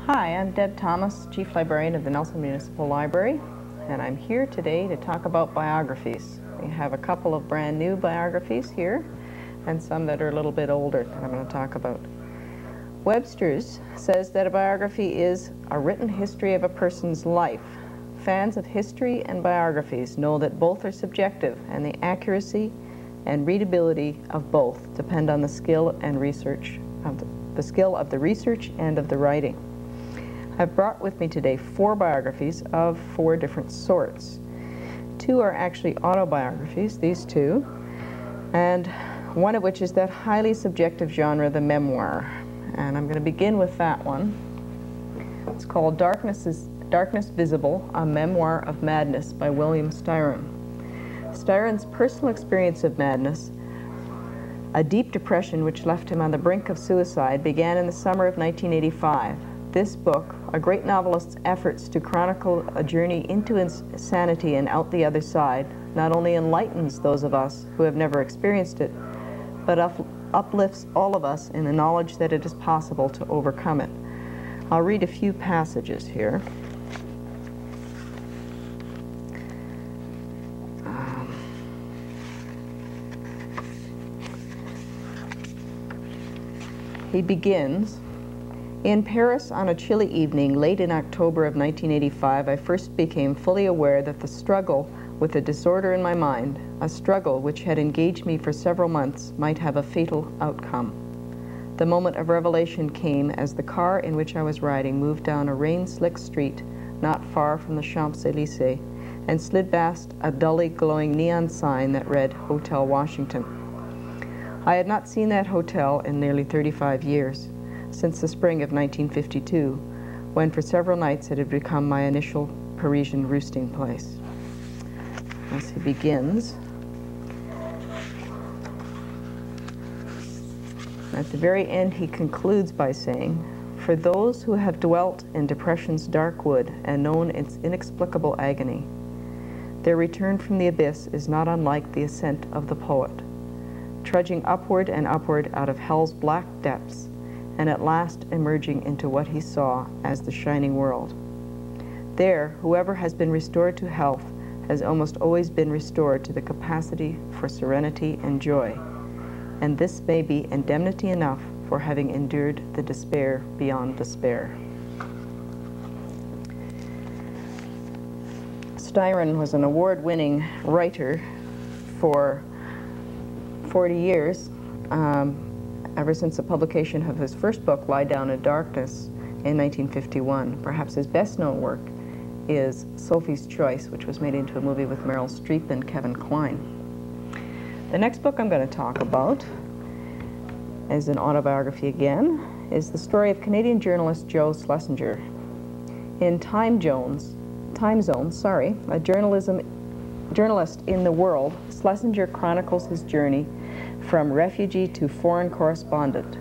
Hi, I'm Deb Thomas, Chief Librarian of the Nelson Municipal Library, and I'm here today to talk about biographies. We have a couple of brand new biographies here, and some that are a little bit older that I'm going to talk about. Webster's says that a biography is a written history of a person's life. Fans of history and biographies know that both are subjective, and the accuracy and readability of both depend on the skill and research of the skill of the research and of the writing. I've brought with me today 4 biographies of 4 different sorts. 2 are actually autobiographies, these 2, and one of which is that highly subjective genre, the memoir. And I'm going to begin with that one. It's called Darkness Visible, A Memoir of Madness by William Styron. Styron's personal experience of madness, a deep depression which left him on the brink of suicide, began in the summer of 1985. This book, a great novelist's efforts to chronicle a journey into insanity and out the other side, not only enlightens those of us who have never experienced it, but uplifts all of us in the knowledge that it is possible to overcome it. I'll read a few passages here. He begins, "In Paris on a chilly evening late in October of 1985, I first became fully aware that the struggle with a disorder in my mind, a struggle which had engaged me for several months, might have a fatal outcome. The moment of revelation came as the car in which I was riding moved down a rain-slick street not far from the Champs-Élysées and slid past a dully glowing neon sign that read Hotel Washington. I had not seen that hotel in nearly 35 years, since the spring of 1952, when for several nights it had become my initial Parisian roosting place." As he begins, at the very end he concludes by saying, "For those who have dwelt in depression's dark wood and known its inexplicable agony, their return from the abyss is not unlike the ascent of the poet, trudging upward and upward out of hell's black depths, and at last emerging into what he saw as the shining world. There, whoever has been restored to health has almost always been restored to the capacity for serenity and joy, and this may be indemnity enough for having endured the despair beyond despair." Styron was an award-winning writer for 40 years, ever since the publication of his first book, Lie Down in Darkness, in 1951. Perhaps his best-known work is Sophie's Choice, which was made into a movie with Meryl Streep and Kevin Kline. The next book I'm going to talk about is an autobiography again, is the story of Canadian journalist Joe Schlesinger. In Time Zone, a journalist in the world, Schlesinger chronicles his journey from refugee to foreign correspondent,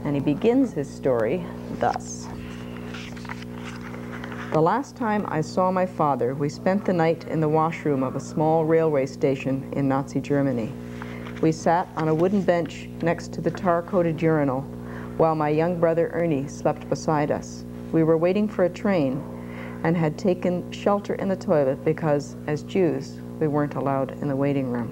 and he begins his story thus. "The last time I saw my father, we spent the night in the washroom of a small railway station in Nazi Germany. We sat on a wooden bench next to the tar-coated urinal, while my young brother Ernie slept beside us. We were waiting for a train and had taken shelter in the toilet because, as Jews, we weren't allowed in the waiting room.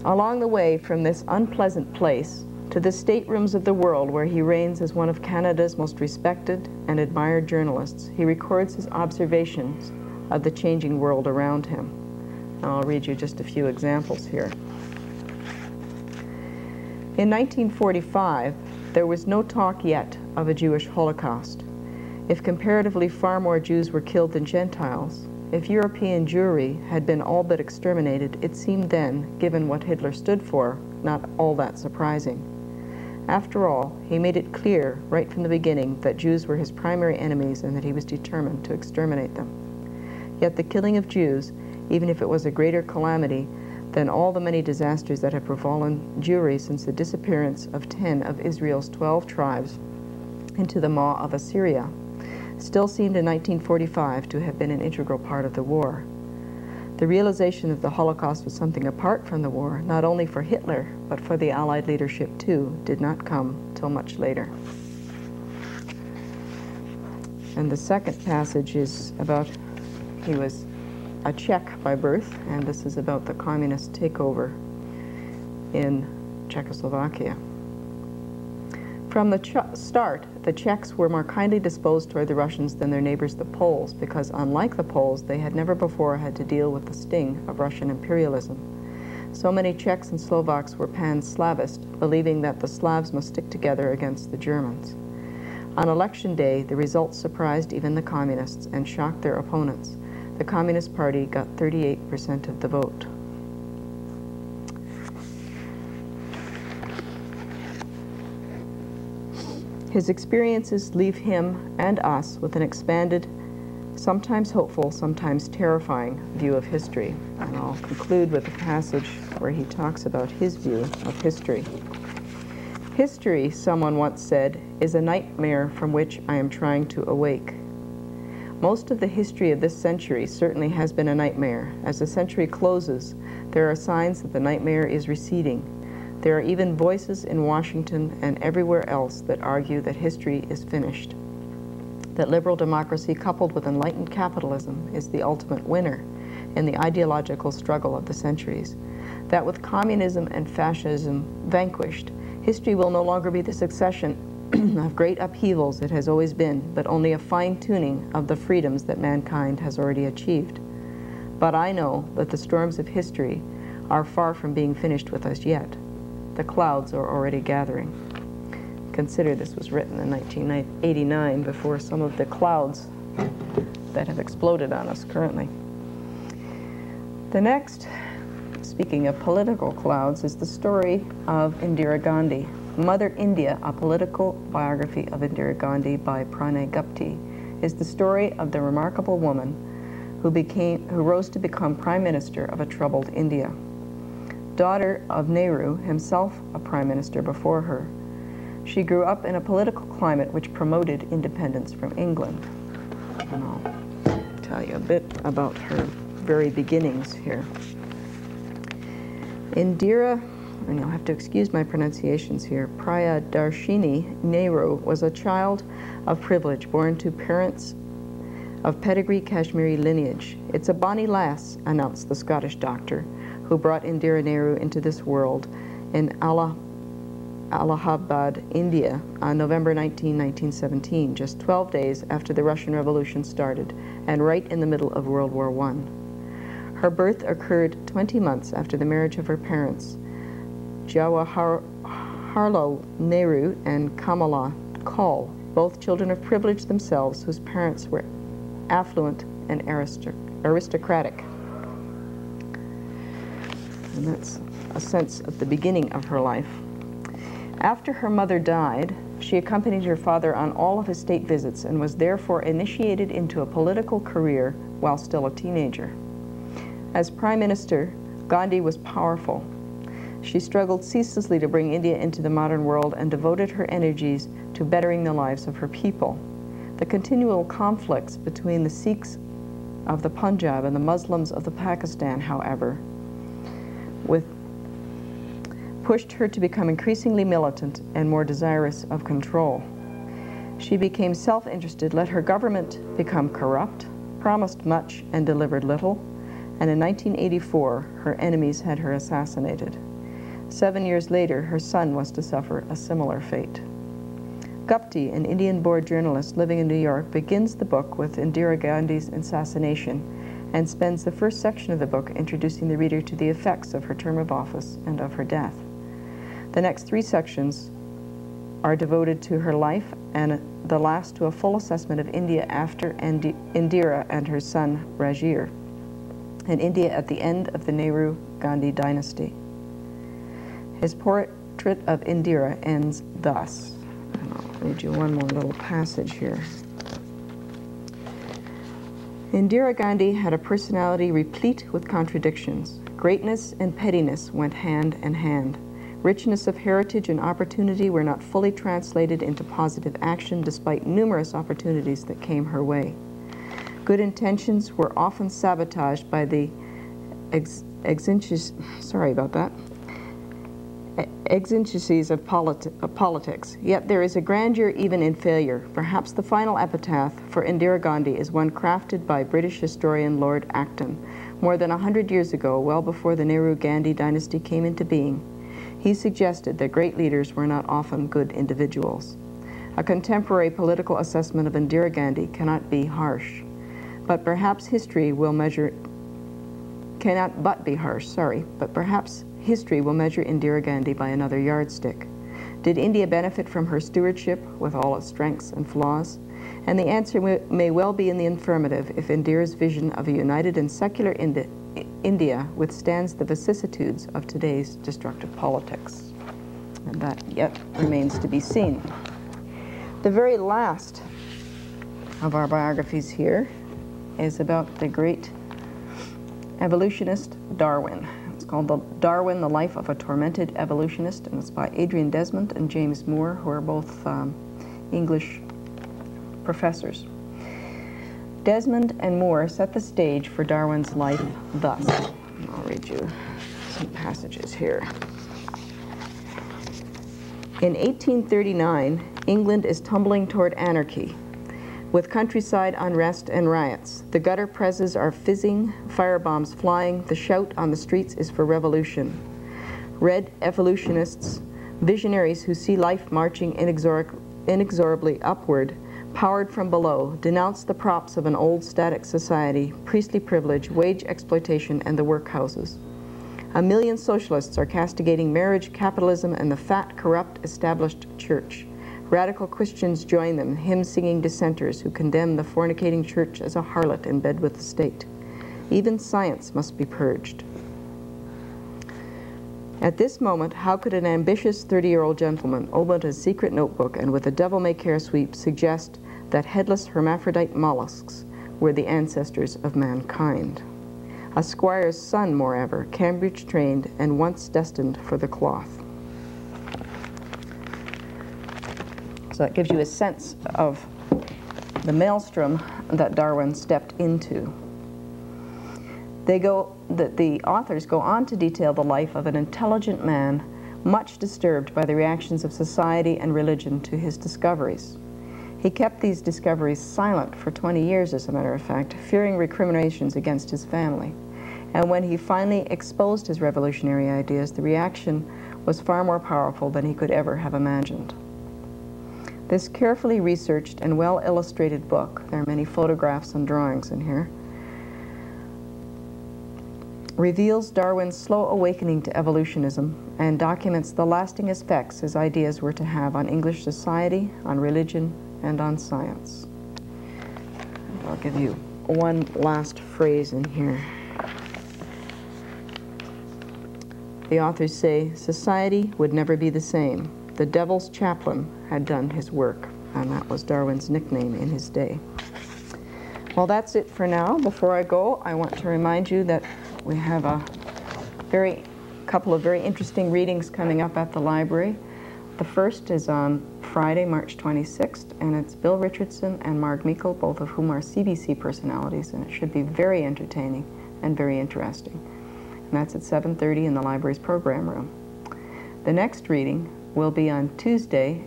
Along the way from this unpleasant place to the staterooms of the world where he reigns as one of Canada's most respected and admired journalists, he records his observations of the changing world around him." And I'll read you just a few examples here. "In 1945, there was no talk yet of a Jewish Holocaust. If comparatively far more Jews were killed than Gentiles, if European Jewry had been all but exterminated, it seemed then, given what Hitler stood for, not all that surprising. After all, he made it clear right from the beginning that Jews were his primary enemies and that he was determined to exterminate them. Yet the killing of Jews, even if it was a greater calamity than all the many disasters that have befallen Jewry since the disappearance of 10 of Israel's 12 tribes into the maw of Assyria, still seemed in 1945 to have been an integral part of the war. The realization that the Holocaust was something apart from the war, not only for Hitler, but for the Allied leadership too, did not come till much later. And the second passage is about, he was a Czech by birth, and this is about the communist takeover in Czechoslovakia. From the start, the Czechs were more kindly disposed toward the Russians than their neighbors the Poles, because unlike the Poles, they had never before had to deal with the sting of Russian imperialism. So many Czechs and Slovaks were pan-Slavist, believing that the Slavs must stick together against the Germans. On election day, the results surprised even the communists and shocked their opponents. The Communist Party got 38% of the vote. His experiences leave him and us with an expanded, sometimes hopeful, sometimes terrifying view of history. And I'll conclude with a passage where he talks about his view of history. History, someone once said, is a nightmare from which I am trying to awake. Most of the history of this century certainly has been a nightmare. As the century closes, there are signs that the nightmare is receding. There are even voices in Washington and everywhere else that argue that history is finished, that liberal democracy coupled with enlightened capitalism is the ultimate winner in the ideological struggle of the centuries, that with communism and fascism vanquished, history will no longer be the succession of great upheavals it has always been, but only a fine-tuning of the freedoms that mankind has already achieved. But I know that the storms of history are far from being finished with us yet. The clouds are already gathering. Consider this was written in 1989, before some of the clouds that have exploded on us currently. The next, speaking of political clouds, is the story of Indira Gandhi. Mother India, a political biography of Indira Gandhi by Pranay Gupti, is the story of the remarkable woman who rose to become Prime Minister of a troubled India. Daughter of Nehru, himself a prime minister before her, she grew up in a political climate which promoted independence from England. And I'll tell you a bit about her very beginnings here. Indira, and you'll have to excuse my pronunciations here, Priyadarshini Nehru was a child of privilege, born to parents of pedigree Kashmiri lineage. "It's a bonny lass," announced the Scottish doctor, who brought Indira Nehru into this world in Allahabad, India, on November 19, 1917, just 12 days after the Russian Revolution started, and right in the middle of World War I. Her birth occurred 20 months after the marriage of her parents, Jawaharlal Nehru and Kamala Kaul, both children of privilege themselves, whose parents were affluent and aristocratic. And that's a sense of the beginning of her life. After her mother died, she accompanied her father on all of his state visits and was therefore initiated into a political career while still a teenager. As Prime Minister, Gandhi was powerful. She struggled ceaselessly to bring India into the modern world and devoted her energies to bettering the lives of her people. The continual conflicts between the Sikhs of the Punjab and the Muslims of the Pakistan, however, pushed her to become increasingly militant and more desirous of control. She became self-interested, let her government become corrupt, promised much and delivered little, and in 1984, her enemies had her assassinated. 7 years later, her son was to suffer a similar fate. Gupti, an Indian-born journalist living in New York, begins the book with Indira Gandhi's assassination and spends the first section of the book introducing the reader to the effects of her term of office and of her death. The next 3 sections are devoted to her life, and the last to a full assessment of India after Indira and her son Rajir, and India at the end of the Nehru-Gandhi dynasty. His poet portrait of Indira ends thus. And I'll read you one more little passage here. Indira Gandhi had a personality replete with contradictions. Greatness and pettiness went hand in hand. Richness of heritage and opportunity were not fully translated into positive action despite numerous opportunities that came her way. Good intentions were often sabotaged by the exigencies of politics. Yet there is a grandeur even in failure. Perhaps the final epitaph for Indira Gandhi is one crafted by British historian Lord Acton more than 100 years ago, well before the Nehru-Gandhi dynasty came into being. He suggested that great leaders were not often good individuals. A contemporary political assessment of Indira Gandhi cannot be harsh, but perhaps history will measure Indira Gandhi by another yardstick. Did India benefit from her stewardship with all its strengths and flaws? And the answer may well be in the affirmative if Indira's vision of a united and secular India withstands the vicissitudes of today's destructive politics. And that yet remains to be seen. The very last of our biographies here is about the great evolutionist Darwin. It's called Darwin, the Life of a Tormented Evolutionist, and it's by Adrian Desmond and James Moore, who are both English professors. Desmond and Moore set the stage for Darwin's life thus. I'll read you some passages here. In 1839, England is tumbling toward anarchy, with countryside unrest and riots. The gutter presses are fizzing, firebombs flying, the shout on the streets is for revolution. Red evolutionists, visionaries who see life marching inexorably upward, powered from below, denounce the props of an old static society, priestly privilege, wage exploitation, and the workhouses. A million socialists are castigating marriage, capitalism, and the fat, corrupt, established church. Radical Christians join them, hymn-singing dissenters who condemn the fornicating church as a harlot in bed with the state. Even science must be purged. At this moment, how could an ambitious 30-year-old gentleman open a secret notebook and with a devil-may-care sweep suggest that headless hermaphrodite mollusks were the ancestors of mankind? A squire's son, moreover, Cambridge-trained and once destined for the cloth. So that gives you a sense of the maelstrom that Darwin stepped into. The authors go on to detail the life of an intelligent man, much disturbed by the reactions of society and religion to his discoveries. He kept these discoveries silent for 20 years, as a matter of fact, fearing recriminations against his family. And when he finally exposed his revolutionary ideas, the reaction was far more powerful than he could ever have imagined. This carefully researched and well-illustrated book, there are many photographs and drawings in here, reveals Darwin's slow awakening to evolutionism and documents the lasting effects his ideas were to have on English society, on religion, and on science. I'll give you one last phrase in here. The authors say, society would never be the same. The devil's chaplain had done his work, and that was Darwin's nickname in his day. Well, that's it for now. Before I go, I want to remind you that we have a couple of very interesting readings coming up at the library. The first is on Friday, March 26th, and it's Bill Richardson and Marg Meikle, both of whom are CBC personalities, and it should be very entertaining and very interesting. And that's at 7:30 in the library's program room. The next reading will be on Tuesday,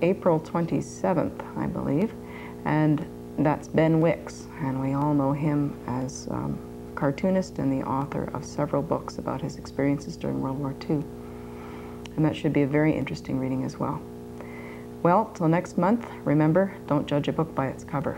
April 27th, I believe, and that's Ben Wicks, and we all know him as cartoonist and the author of several books about his experiences during World War II. And that should be a very interesting reading as well. Well, till next month, remember, don't judge a book by its cover.